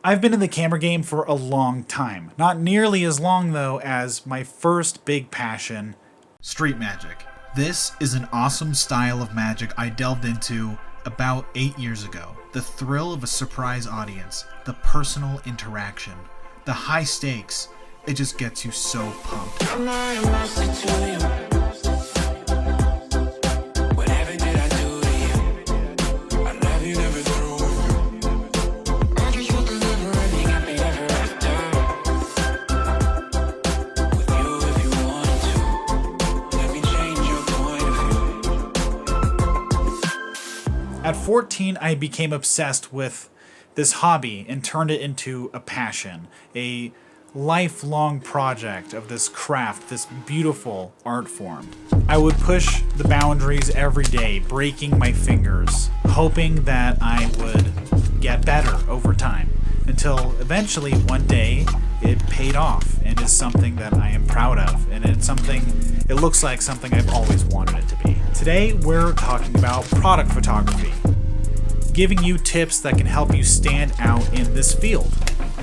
I've been in the camera game for a long time. Not nearly as long though as my first big passion, street magic. This is an awesome style of magic I delved into about 8 years ago. The thrill of a surprise audience, the personal interaction, the high stakes, it just gets you so pumped. At 14, I became obsessed with this hobby and turned it into a passion, a lifelong project of this craft, this beautiful art form. I would push the boundaries every day, breaking my fingers, hoping that I would get better over time, until eventually one day it paid off and is something that I am proud of, and it looks like something I've always wanted it to be. Today we're talking about product photography, giving you tips that can help you stand out in this field,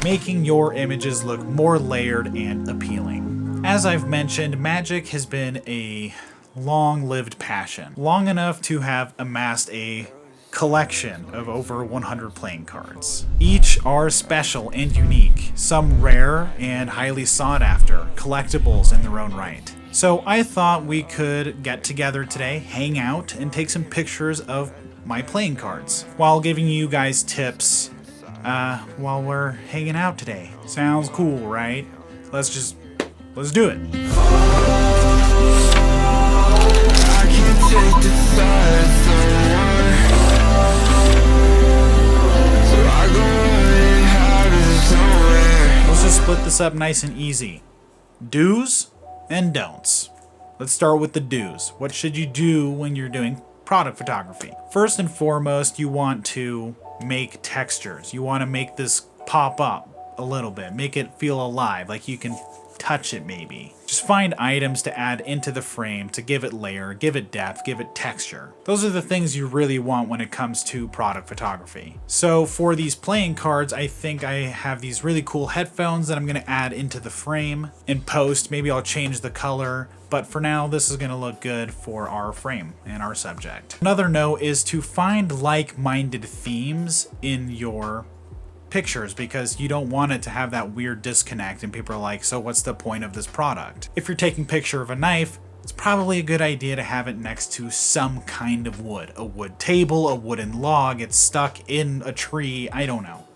making your images look more layered and appealing. As I've mentioned, magic has been a long-lived passion, long enough to have amassed a collection of over 100 playing cards. Each are special and unique, some rare and highly sought after, collectibles in their own right. So I thought we could get together today, hang out, and take some pictures of my playing cards while giving you guys tips while we're hanging out today. Sounds cool, right? Let's do it. I can't take the Let's just split this up nice and easy. Do's and don'ts. Let's start with the do's. What should you do when you're doing product photography? First and foremost, you want to make textures. You want to make this pop up a little bit, make it feel alive, like you can touch it maybe. Just find items to add into the frame to give it layer, give it depth, give it texture. Those are the things you really want when it comes to product photography. So for these playing cards, I think I have these really cool headphones that I'm going to add into the frame. In post, maybe I'll change the color, but for now this is going to look good for our frame and our subject. Another note is to find like-minded themes in your pictures, because you don't want it to have that weird disconnect and people are like, so what's the point of this product? If you're taking a picture of a knife, it's probably a good idea to have it next to some kind of wood. A wood table, a wooden log, it's stuck in a tree, I don't know.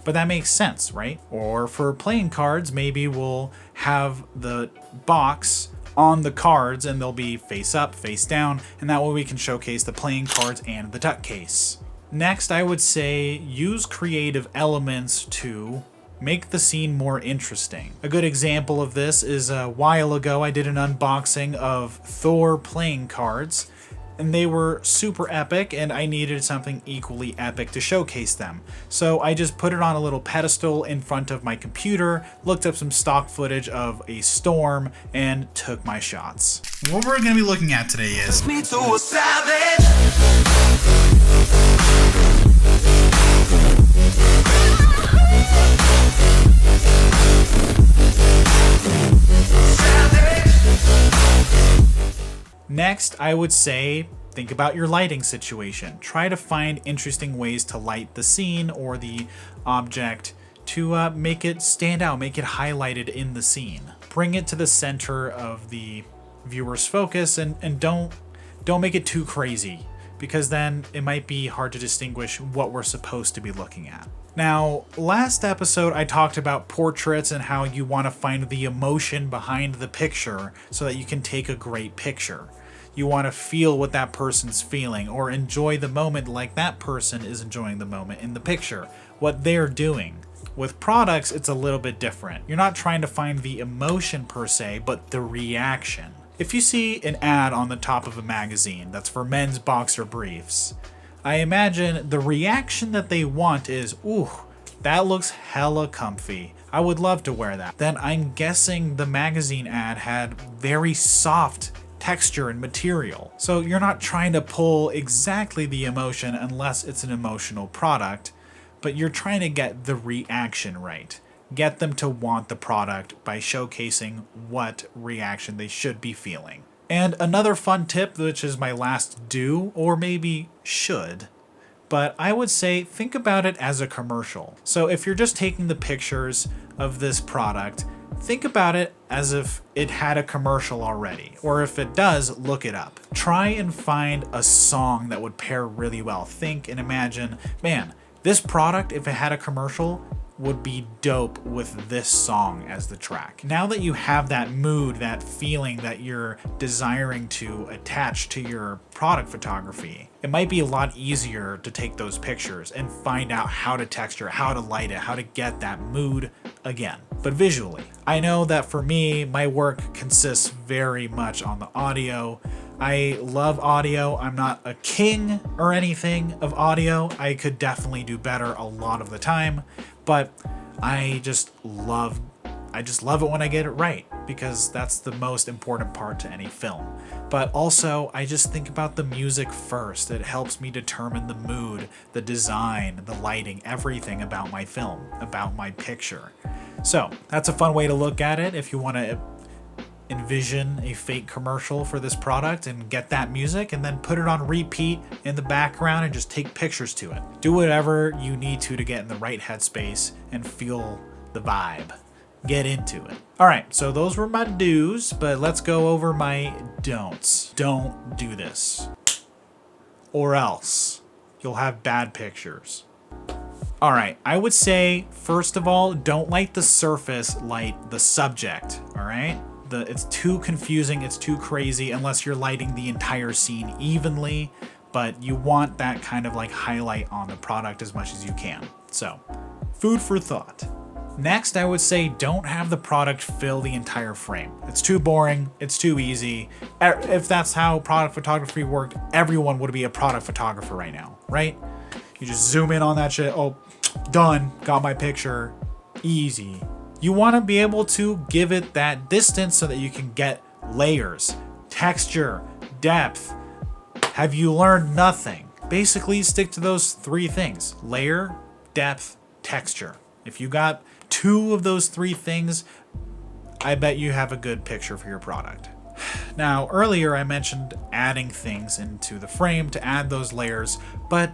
But that makes sense, right? Or for playing cards, maybe we'll have the box on the cards and they'll be face up, face down, and that way we can showcase the playing cards and the tuck case. Next, I would say use creative elements to make the scene more interesting. A good example of this is a while ago I did an unboxing of Thor playing cards, and they were super epic and I needed something equally epic to showcase them. So I just put it on a little pedestal in front of my computer, looked up some stock footage of a storm, and took my shots. What we're going to be looking at today is next, I would say think about your lighting situation. Try to find interesting ways to light the scene or the object to make it stand out, make it highlighted in the scene. Bring it to the center of the viewer's focus and don't make it too crazy, because then it might be hard to distinguish what we're supposed to be looking at. Now, last episode I talked about portraits and how you want to find the emotion behind the picture so that you can take a great picture. You want to feel what that person's feeling or enjoy the moment like that person is enjoying the moment in the picture, what they're doing. With products, it's a little bit different. You're not trying to find the emotion per se, but the reaction. If you see an ad on the top of a magazine that's for men's boxer briefs, I imagine the reaction that they want is, ooh, that looks hella comfy. I would love to wear that. Then I'm guessing the magazine ad had very soft texture and material. So you're not trying to pull exactly the emotion unless it's an emotional product, but you're trying to get the reaction right. Get them to want the product by showcasing what reaction they should be feeling. And another fun tip, which is my last do, or maybe should, but I would say think about it as a commercial. So if you're just taking the pictures of this product, think about it as if it had a commercial already, or if it does, look it up. Try and find a song that would pair really well. Think and imagine, man, this product, if it had a commercial, would be dope with this song as the track. Now that you have that mood, that feeling that you're desiring to attach to your product photography, it might be a lot easier to take those pictures and find out how to texture, how to light it, how to get that mood again, but visually. I know that for me, my work consists very much on the audio. I love audio. I'm not a king or anything of audio. I could definitely do better a lot of the time, but I just love it when I get it right, because that's the most important part to any film. But also, I just think about the music first. It helps me determine the mood, the design, the lighting, everything about my film, about my picture. So that's a fun way to look at it if you want to envision a fake commercial for this product and get that music and then put it on repeat in the background and just take pictures to it. Do whatever you need to get in the right headspace and feel the vibe. Get into it. All right, so those were my do's, but let's go over my don'ts. Don't do this, or else you'll have bad pictures. All right, I would say, first of all, don't light the surface, light the subject, all right? It's too confusing, it's too crazy, unless you're lighting the entire scene evenly, but you want that kind of like highlight on the product as much as you can. So, food for thought. Next, I would say don't have the product fill the entire frame. It's too boring, it's too easy. If that's how product photography worked, everyone would be a product photographer right now, right? You just zoom in on that shit, oh, done, got my picture, easy. You want to be able to give it that distance so that you can get layers, texture, depth. Have you learned nothing? Basically, stick to those three things: layer, depth, texture. If you got 2 of those 3 things, I bet you have a good picture for your product. Now, earlier I mentioned adding things into the frame to add those layers, but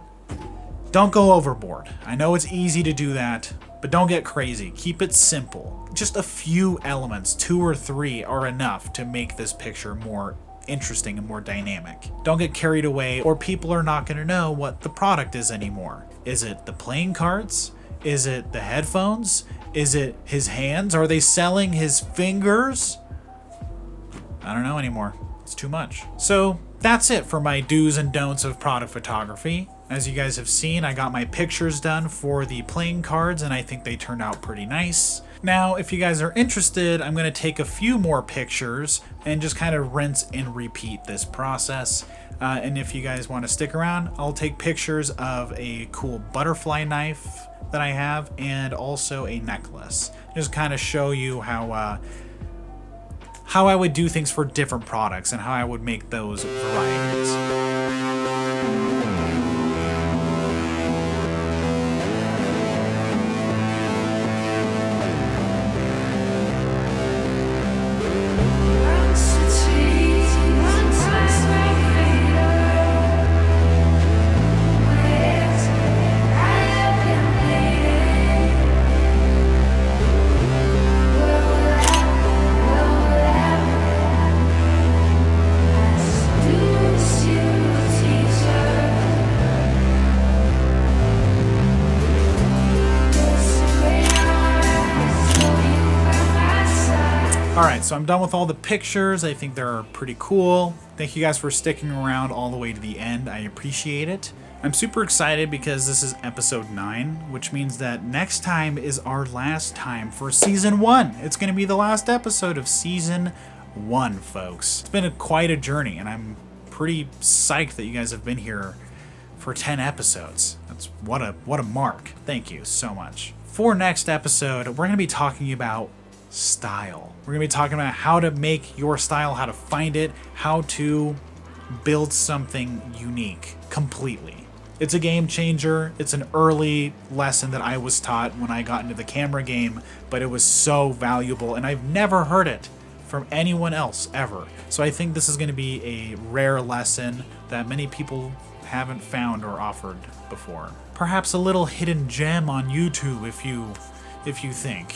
don't go overboard. I know it's easy to do that, but don't get crazy. Keep it simple. Just a few elements, 2 or 3, are enough to make this picture more interesting and more dynamic. Don't get carried away, or people are not going to know what the product is anymore. Is it the playing cards? Is it the headphones? Is it his hands? Are they selling his fingers? I don't know anymore. It's too much. So that's it for my do's and don'ts of product photography. As you guys have seen, I got my pictures done for the playing cards, and I think they turned out pretty nice. Now, if you guys are interested, I'm going to take a few more pictures and just kind of rinse and repeat this process. And if you guys want to stick around, I'll take pictures of a cool butterfly knife that I have and also a necklace. Just kind of show you how I would do things for different products and how I would make those varieties. Alright, so I'm done with all the pictures. I think they're pretty cool. Thank you guys for sticking around all the way to the end. I appreciate it. I'm super excited because this is episode 9, which means that next time is our last time for season 1. It's going to be the last episode of season 1, folks. It's been quite a journey, and I'm pretty psyched that you guys have been here for 10 episodes. That's what a mark. Thank you so much. For next episode, we're going to be talking about style. We're going to be talking about how to make your style, how to find it, how to build something unique completely. It's a game changer. It's an early lesson that I was taught when I got into the camera game, but it was so valuable, and I've never heard it from anyone else ever. So I think this is going to be a rare lesson that many people haven't found or offered before. Perhaps a little hidden gem on YouTube if you think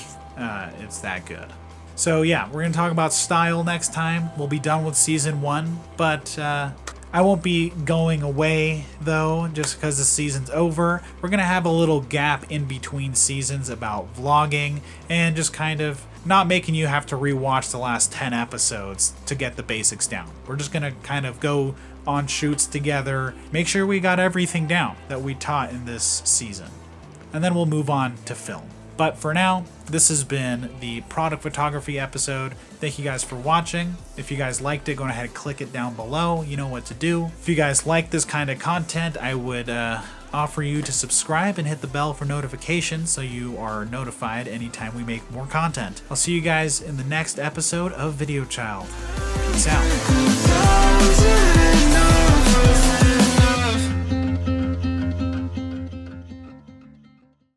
it's that good. So yeah, we're going to talk about style next time. We'll be done with season 1, but I won't be going away though, just because the season's over. We're going to have a little gap in between seasons about vlogging and just kind of not making you have to rewatch the last 10 episodes to get the basics down. We're just going to kind of go on shoots together, make sure we got everything down that we taught in this season, and then we'll move on to film. But for now, this has been the product photography episode. Thank you guys for watching. If you guys liked it, go ahead and click it down below. You know what to do. If you guys like this kind of content, I would offer you to subscribe and hit the bell for notifications so you are notified anytime we make more content. I'll see you guys in the next episode of VideoChild. Peace out.